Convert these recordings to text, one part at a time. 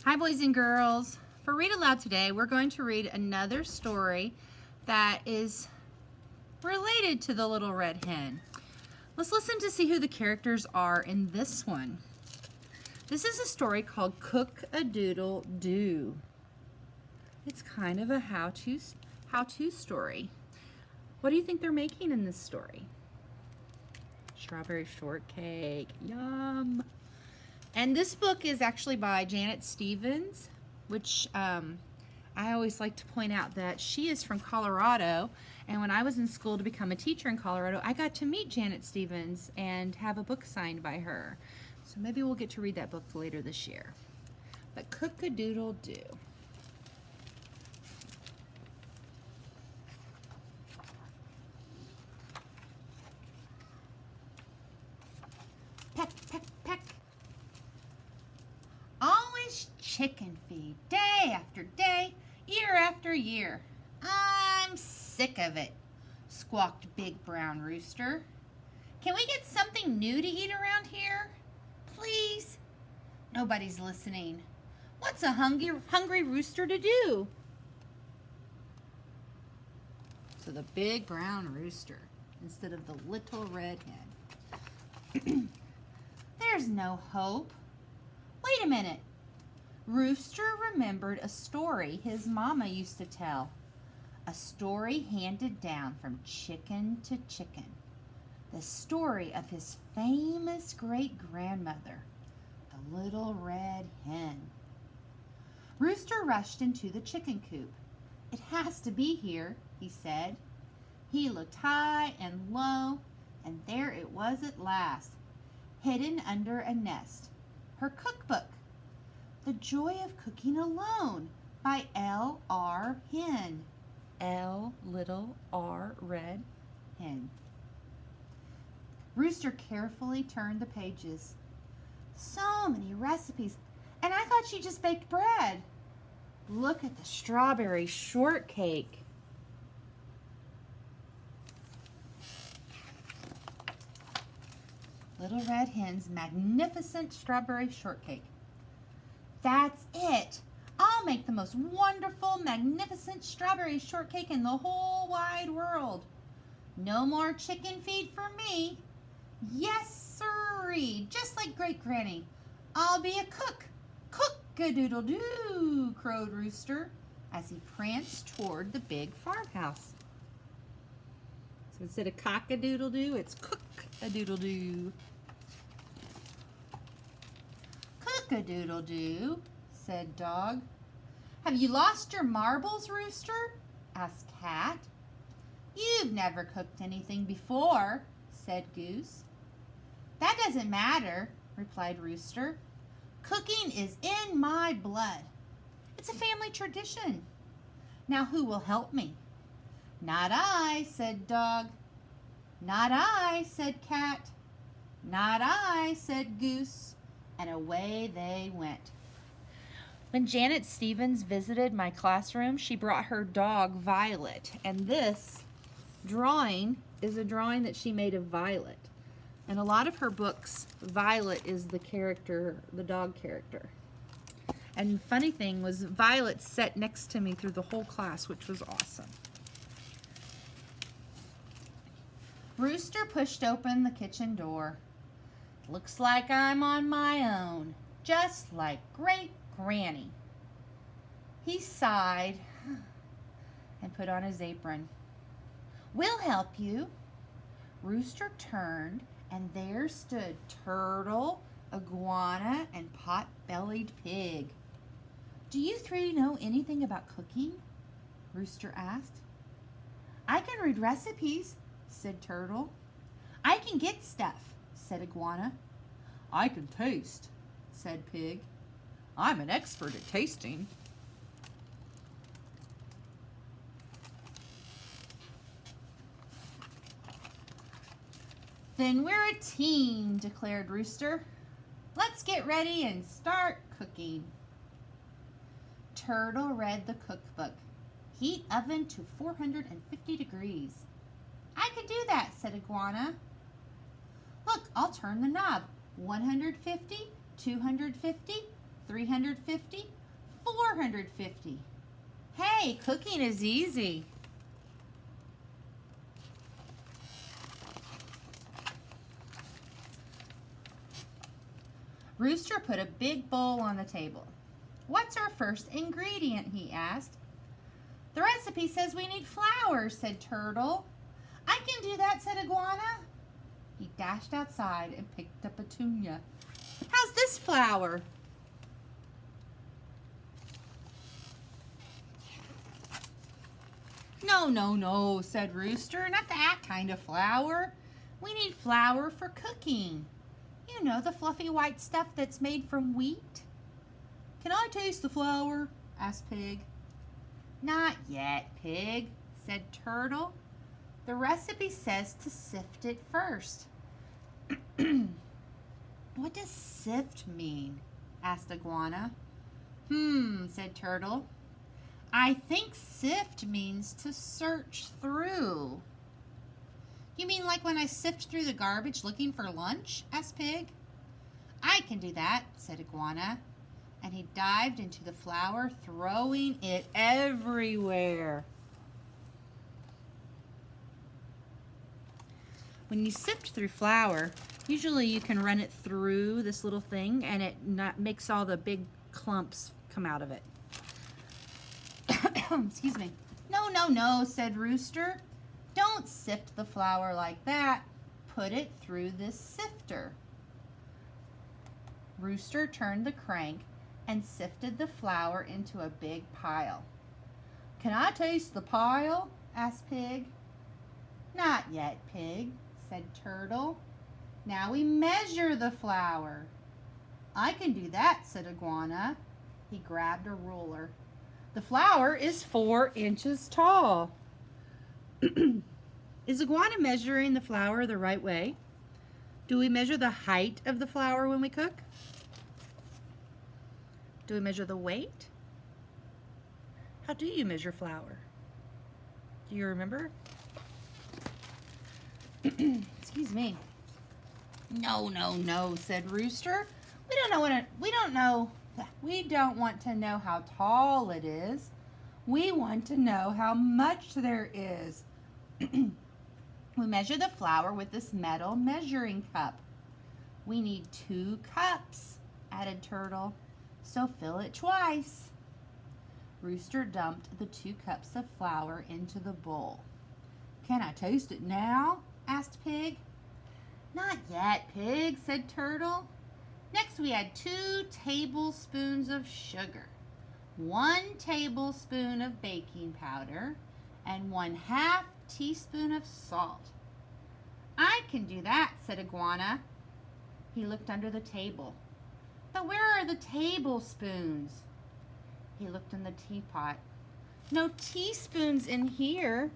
Hi boys and girls. For Read Aloud today, we're going to read another story that is related to the Little Red Hen. Let's listen to see who the characters are in this one. This is a story called Cook-a-Doodle Do. It's kind of a how-to story. What do you think they're making in this story? Strawberry shortcake. Yum! And this book is actually by Janet Stevens, which I always like to point out that she is from Colorado. And when I was in school to become a teacher in Colorado, I got to meet Janet Stevens and have a book signed by her. So maybe we'll get to read that book later this year. But Cook-a-Doodle Do. Peck, peck, peck. Always chicken feed, day after day, year after year. I'm sick of it, squawked Big Brown Rooster. Can we get something new to eat around here? Please? Nobody's listening. What's a hungry rooster to do? So the Big Brown Rooster instead of the Little Red Hen. There's no hope. Wait a minute. Rooster remembered a story his mama used to tell. A story handed down from chicken to chicken. The story of his famous great-grandmother, the Little Red Hen. Rooster rushed into the chicken coop. It has to be here, he said. He looked high and low, and there it was at last, hidden under a nest. Her cookbook, The Joy of Cooking Alone by L.R. Hen. L little R red hen. Rooster carefully turned the pages. So many recipes, and I thought she just baked bread. Look at the strawberry shortcake. Little Red Hen's magnificent strawberry shortcake. That's it. I'll make the most wonderful, magnificent strawberry shortcake in the whole wide world. No more chicken feed for me. Yes, sirree, just like Great Granny. I'll be a cook. Cook-a-doodle-doo, crowed Rooster as he pranced toward the big farmhouse. So instead of cock-a-doodle-doo, it's cook-a-doodle-doo. Cook-a-doodle-doo, said Dog. Have you lost your marbles, Rooster? Asked Cat. You've never cooked anything before, said Goose. That doesn't matter, replied Rooster. Cooking is in my blood. It's a family tradition. Now who will help me? Not I, said Dog. Not I, said Cat. Not I, said Goose. And away they went. When Janet Stevens visited my classroom, she brought her dog, Violet. And this drawing is a drawing that she made of Violet. In a lot of her books, Violet is the character, the dog character. And funny thing was, Violet sat next to me through the whole class, which was awesome. Rooster pushed open the kitchen door. Looks like I'm on my own, just like Great Granny. He sighed and put on his apron. We'll help you. Rooster turned, and there stood Turtle, Iguana, and Pot-Bellied Pig. Do you three know anything about cooking? Rooster asked. I can read recipes, said Turtle. I can get stuff, said Iguana. I can taste, said Pig. I'm an expert at tasting. Then we're a team, declared Rooster. Let's get ready and start cooking. Turtle read the cookbook. Heat oven to 450 degrees. I could do that, said Iguana. Look, I'll turn the knob. 150, 250, 350, 450. Hey, cooking is easy. Rooster put a big bowl on the table. What's our first ingredient? He asked. The recipe says we need flour, said Turtle. I can do that, said Iguana. He dashed outside and picked up Petunia. How's this flour? No, no, no, said Rooster. Not that kind of flour. We need flour for cooking. You know, the fluffy white stuff that's made from wheat. Can I taste the flour? Asked Pig. Not yet, Pig, said Turtle. The recipe says to sift it first. What does sift mean? Asked Iguana. Said Turtle. I think sift means to search through. You mean like when I sift through the garbage looking for lunch? Asked Pig. I can do that, said Iguana. And he dived into the flour, throwing it everywhere. When you sift through flour, usually you can run it through this little thing and it makes all the big clumps come out of it. Excuse me. No, no, no, said Rooster. Don't sift the flour like that. Put it through this sifter. Rooster turned the crank and sifted the flour into a big pile. Can I taste the pile? Asked Pig. Not yet, Pig, said Turtle. Now we measure the flour. I can do that, said Iguana. He grabbed a ruler. The flour is 4 inches tall. Is Iguana measuring the flour the right way? Do we measure the height of the flour when we cook? Do we measure the weight? How do you measure flour? Do you remember? Excuse me. No, no, no, said Rooster. We don't want to know how tall it is. We want to know how much there is. We measure the flour with this metal measuring cup. We need 2 cups, added Turtle. So fill it twice. Rooster dumped the 2 cups of flour into the bowl. Can I taste it now? Asked Pig. Not yet, Pig, said Turtle. Next we add 2 tablespoons of sugar, 1 tablespoon of baking powder, and 1/2 teaspoon of salt. I can do that, said Iguana. He looked under the table. But where are the tablespoons? He looked in the teapot. No teaspoons in here.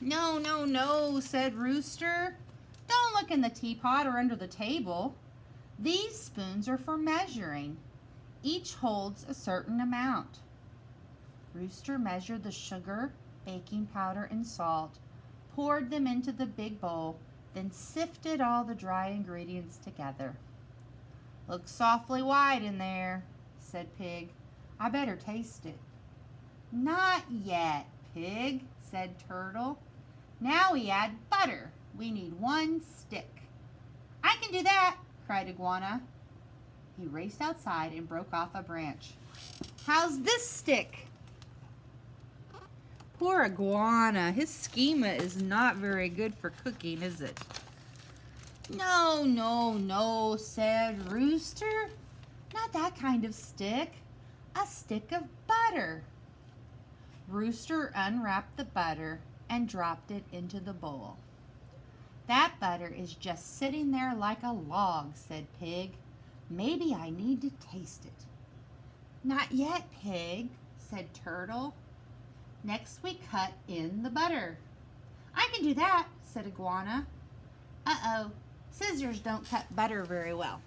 No, no, no, said Rooster. Don't look in the teapot or under the table. These spoons are for measuring. Each holds a certain amount. Rooster measured the sugar, baking powder, and salt, poured them into the big bowl, then sifted all the dry ingredients together. Looks awfully white in there, said Pig. I better taste it. Not yet, Pig, said Turtle. Now we add butter. We need 1 stick. I can do that, cried Iguana. He raced outside and broke off a branch. How's this stick? Poor Iguana. His schema is not very good for cooking, is it? No, no, no, said Rooster. Not that kind of stick. A stick of butter. Rooster unwrapped the butter and dropped it into the bowl. That butter is just sitting there like a log, said Pig. Maybe I need to taste it. Not yet, Pig, said Turtle. Next we cut in the butter. I can do that, said Iguana. Uh-oh, scissors don't cut butter very well.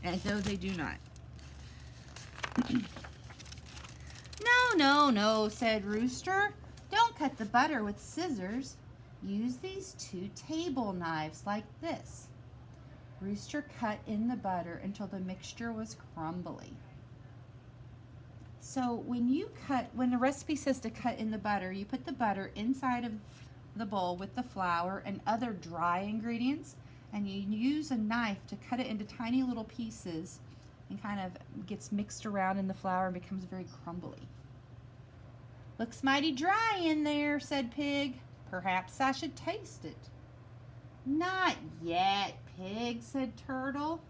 And no, they do not. No, no, no, said Rooster. Don't cut the butter with scissors. Use these 2 table knives like this. Rooster cut in the butter until the mixture was crumbly. So when the recipe says to cut in the butter, you put the butter inside of the bowl with the flour and other dry ingredients, and you use a knife to cut it into tiny little pieces and kind of gets mixed around in the flour and becomes very crumbly. Looks mighty dry in there, said Pig. Perhaps I should taste it. Not yet, Pig, said Turtle.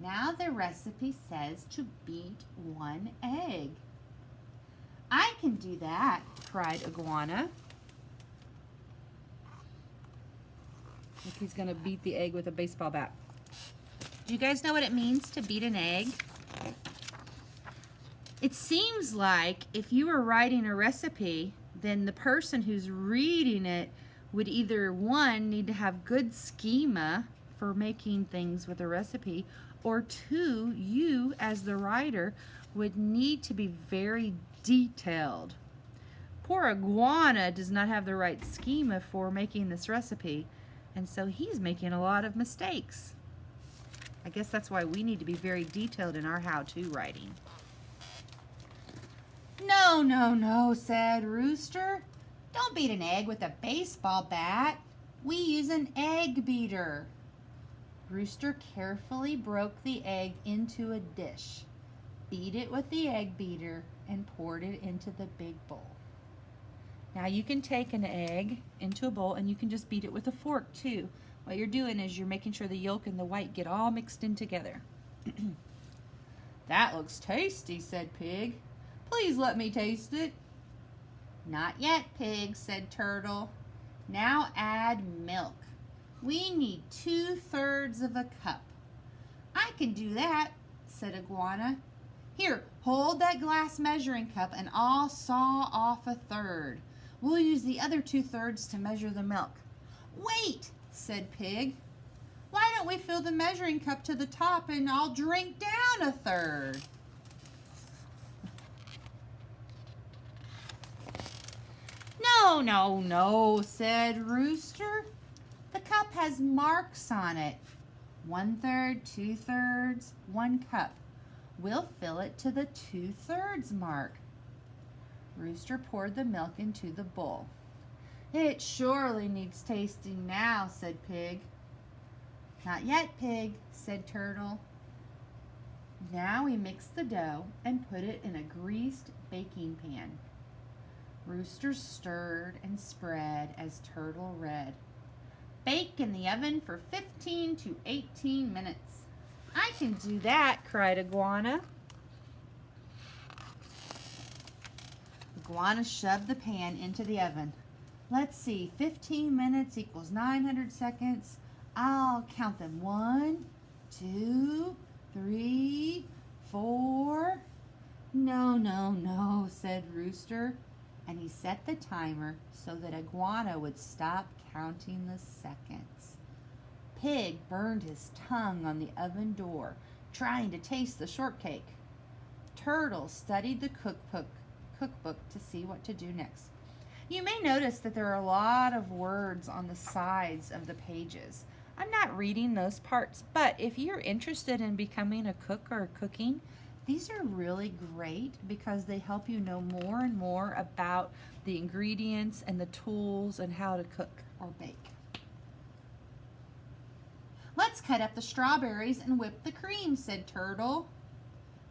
Now the recipe says to beat 1 egg. I can do that, cried Iguana. Look, he's going to beat the egg with a baseball bat. Do you guys know what it means to beat an egg? It seems like if you were writing a recipe, then the person who's reading it would either, 1, need to have good schema for making things with a recipe, or 2, you as the writer would need to be very detailed. Poor Iguana does not have the right schema for making this recipe, and so he's making a lot of mistakes. I guess that's why we need to be very detailed in our how-to writing. No, no, no, said Rooster. Don't beat an egg with a baseball bat. We use an egg beater. Rooster carefully broke the egg into a dish, beat it with the egg beater, and poured it into the big bowl. Now you can take an egg into a bowl and you can just beat it with a fork too. What you're doing is you're making sure the yolk and the white get all mixed in together. That looks tasty, said Pig. Please let me taste it. Not yet, Pig, said Turtle. Now add milk. We need 2/3 of a cup. I can do that, said Iguana. Here, hold that glass measuring cup and I'll saw off 1/3. We'll use the other 2/3 to measure the milk. Wait, said Pig. Why don't we fill the measuring cup to the top and I'll drink down 1/3? No, no, no, said Rooster. The cup has marks on it. 1/3, 2/3, 1 cup. We'll fill it to the 2/3 mark. Rooster poured the milk into the bowl. It surely needs tasting now, said Pig. Not yet, Pig, said Turtle. Now we mix the dough and put it in a greased baking pan. Rooster stirred and spread as Turtle read. Bake in the oven for 15 to 18 minutes. I can do that, cried Iguana. Iguana shoved the pan into the oven. Let's see, 15 minutes equals 900 seconds. I'll count them. 1, 2, 3, 4. No, no, no, said Rooster. And he set the timer so that Iguana would stop counting the seconds. Pig burned his tongue on the oven door, trying to taste the shortcake. Turtle studied the cookbook to see what to do next. You may notice that there are a lot of words on the sides of the pages. I'm not reading those parts, but if you're interested in becoming a cook or cooking, these are really great because they help you know more and more about the ingredients and the tools and how to cook or bake. Let's cut up the strawberries and whip the cream, said Turtle.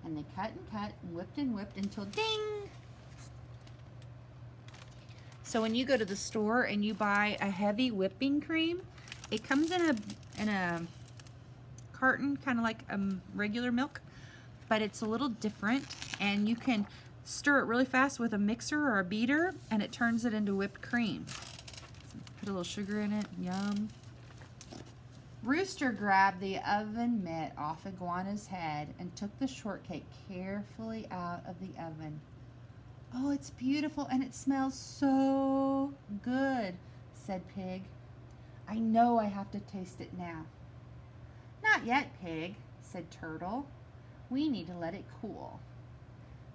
And they cut and whipped until ding! So when you go to the store and you buy a heavy whipping cream, it comes in a carton, kind of like regular milk, but it's a little different, and you can stir it really fast with a mixer or a beater and it turns it into whipped cream. Put a little sugar in it, yum. Rooster grabbed the oven mitt off Iguana's head and took the shortcake carefully out of the oven. Oh, it's beautiful and it smells so good, said Pig. I know I have to taste it now. Not yet, Pig, said Turtle. We need to let it cool.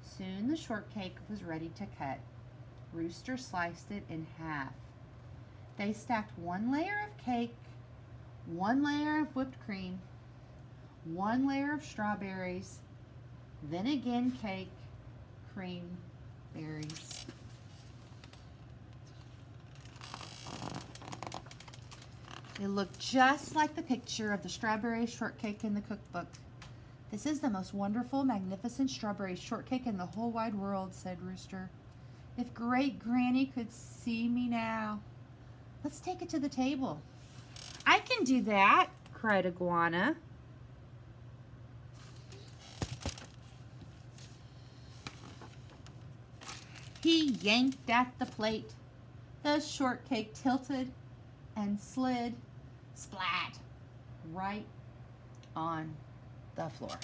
Soon the shortcake was ready to cut. Rooster sliced it in half. They stacked one layer of cake, one layer of whipped cream, one layer of strawberries, then again cake, cream, berries. It looked just like the picture of the strawberry shortcake in the cookbook. "This is the most wonderful, magnificent strawberry shortcake in the whole wide world," said Rooster. "If Great Granny could see me now. Let's take it to the table." "I can do that," cried Iguana. He yanked at the plate. The shortcake tilted and slid, splat, right on the floor.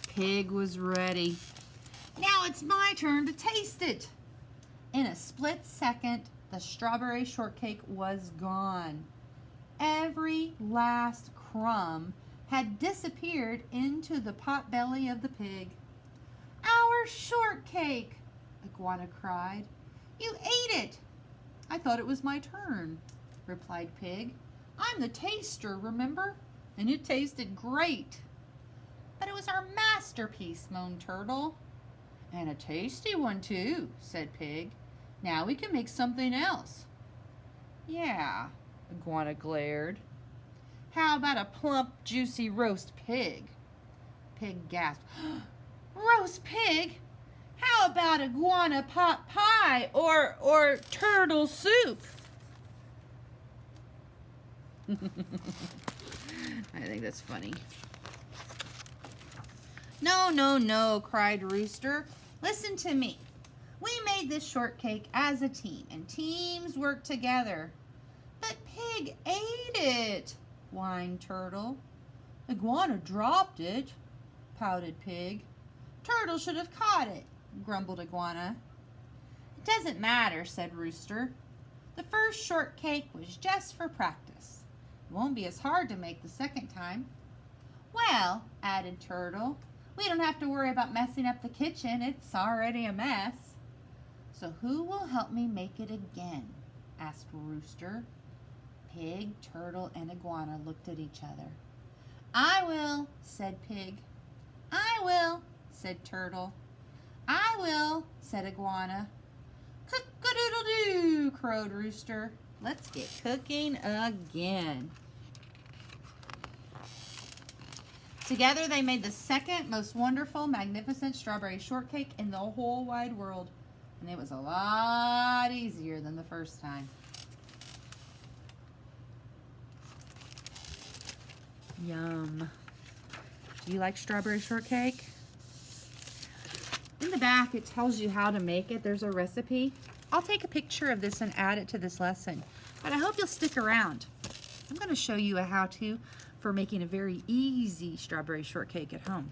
Pig was ready. "Now it's my turn to taste it." In a split second, the strawberry shortcake was gone. Every last crumb had disappeared into the potbelly of the pig. "Our shortcake!" Iguana cried. "You ate it!" "I thought it was my turn," replied Pig. "I'm the taster, remember? And it tasted great." "But it was our masterpiece," moaned Turtle. "And a tasty one too," said Pig. "Now we can make something else." "Yeah," Iguana glared. "How about a plump, juicy roast pig?" Pig gasped. "Roast pig? How about iguana pot pie or turtle soup?" I think that's funny. "No, no, no," cried Rooster. "Listen to me. We made this shortcake as a team, and teams work together." "But Pig ate it," whined Turtle. "Iguana dropped it," pouted Pig. "Turtle should have caught it," grumbled Iguana. "It doesn't matter," said Rooster. "The first shortcake was just for practice. It won't be as hard to make the second time." "Well," added Turtle, "we don't have to worry about messing up the kitchen. It's already a mess." "So who will help me make it again?" asked Rooster. Pig, Turtle, and Iguana looked at each other. "I will," said Pig. "I will," said Turtle. "I will," said Iguana. "Cook-a-doodle-doo," crowed Rooster. "Let's get cooking again." Together they made the second most wonderful, magnificent strawberry shortcake in the whole wide world. And it was a lot easier than the first time. Yum. Do you like strawberry shortcake? In the back it tells you how to make it. There's a recipe. I'll take a picture of this and add it to this lesson. But I hope you'll stick around. I'm going to show you a how-to for making a very easy strawberry shortcake at home.